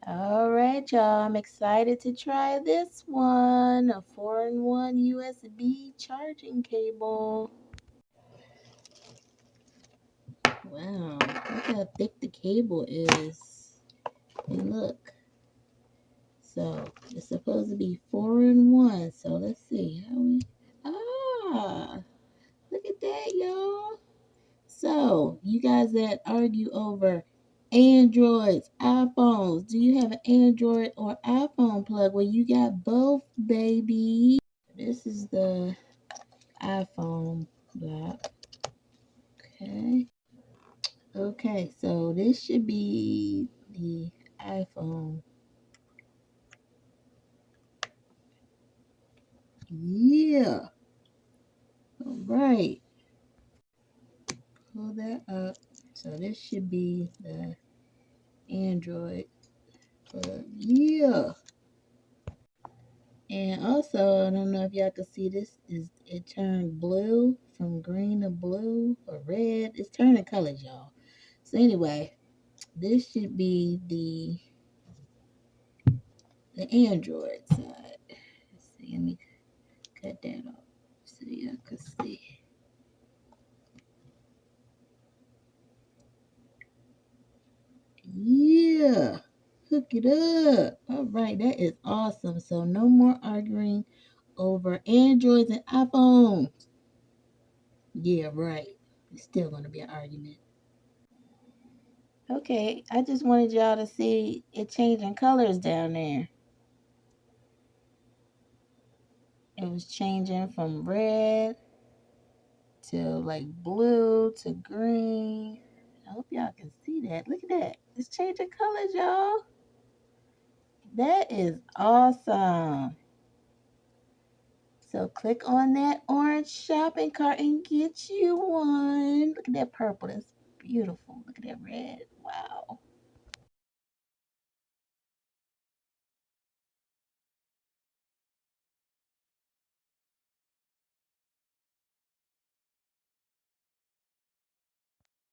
All right, y'all. I'm excited to try this one. A 4-in-1 USB charging cable. Wow, look how thick the cable is. And look. So it's supposed to be 4-in-1. So let's see how we. Ah, look at that, y'all. So you guys that argue over Androids, iPhones, do you have an Android or iPhone plug? Well, you got both, baby. This is the iPhone block. Okay. Okay, so this should be the iPhone. Yeah. All right. Pull that up. So this should be the Android plug. Yeah. And also, I don't know if y'all can see this, is it turned blue from green to blue or red. It's turning colors, y'all. So anyway, this should be the Android side. Let's see, let me cut that off so y'all can see. Yeah, hook it up. All right, that is awesome. So no more arguing over Androids and iPhones. Yeah, right. It's still going to be an argument. Okay, I just wanted y'all to see it changing colors down there. It was changing from red to like blue to green. I hope y'all can see that. Look at that. It's changing colors, y'all. That is awesome. So click on that orange shopping cart and get you one. Look at that purple. That's beautiful. Look at that red. Wow.